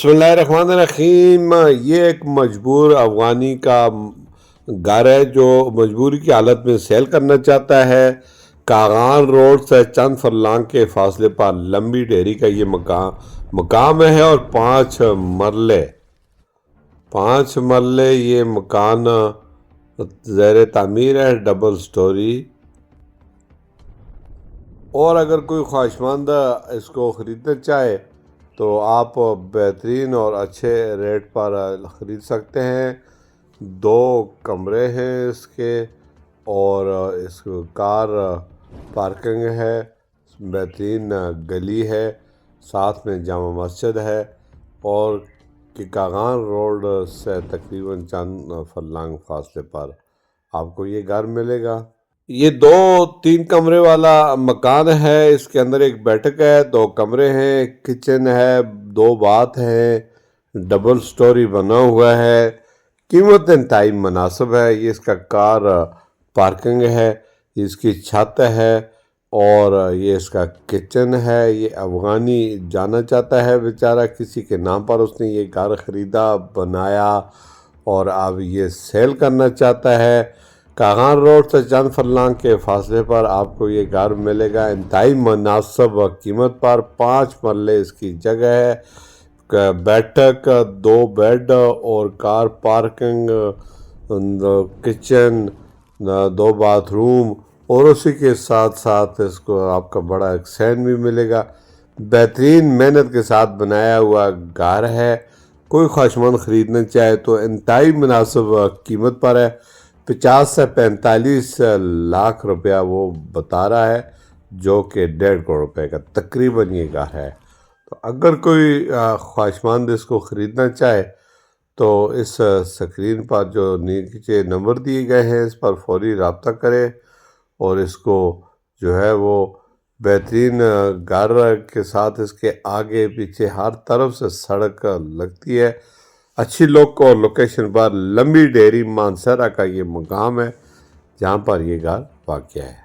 بسم اللہ الرحمن الرحیم۔ یہ ایک مجبور افغانی کا گھر ہے جو مجبوری کی حالت میں سیل کرنا چاہتا ہے۔ کاغان روڈ سے چند فرلانگ کے فاصلے پر لمبی ڈیری کا یہ مقام ہے اور 5 مرلے یہ مکان زیر تعمیر ہے، ڈبل سٹوری۔ اور اگر کوئی خواہشمند اس کو خریدنا چاہے تو آپ بہترین اور اچھے ریٹ پر خرید سکتے ہیں۔ 2 کمرے ہیں اس کے، اور اس کار پارکنگ ہے، بہترین گلی ہے، ساتھ میں جامع مسجد ہے، اور کاغان روڈ سے تقریباً چند فرلانگ فاصلے پر آپ کو یہ گھر ملے گا۔ یہ 2-3 کمرے والا مکان ہے۔ اس کے اندر ایک بیٹھک ہے، 2 کمرے ہیں، ایک کچن ہے، 2 باتھ ہیں، ڈبل سٹوری بنا ہوا ہے۔ قیمت انتہائی مناسب ہے۔ یہ اس کا کار پارکنگ ہے، اس کی چھت ہے، اور یہ اس کا کچن ہے۔ یہ افغانی جانا چاہتا ہے بیچارہ، کسی کے نام پر اس نے یہ گھر خریدا، بنایا، اور اب یہ سیل کرنا چاہتا ہے۔ کاغان روڈ سے چند فرلانگ کے فاصلے پر آپ کو یہ گھر ملے گا انتہائی مناسب قیمت پر۔ 5 مرلے اس کی جگہ ہے، بیٹھک، 2 بیڈ اور car parking, kitchen, 2 bath room, اور اسی کے ساتھ ساتھ اس کو آپ کا بڑا ایکسٹینڈ بھی ملے گا۔ بہترین محنت کے ساتھ بنایا ہوا گھر ہے۔ کوئی خواہشمند خریدنا چاہے تو انتہائی مناسب قیمت پر ہے۔ 50 سے 45 لاکھ روپیہ وہ بتا رہا ہے، جو کہ 1.5 کروڑ روپے کا تقریباً یہ گھر ہے۔ تو اگر کوئی خواہشمند اس کو خریدنا چاہے تو اس سکرین پر جو نیچے نمبر دیے گئے ہیں اس پر فوری رابطہ کرے، اور اس کو جو ہے وہ بہترین گھر کے ساتھ اس کے آگے پیچھے ہر طرف سے سڑک لگتی ہے۔ اچھی لک اور لوکیشن پر لمبی ڈیری مانسہرہ کا یہ مقام ہے جہاں پر یہ گھر واقع ہے۔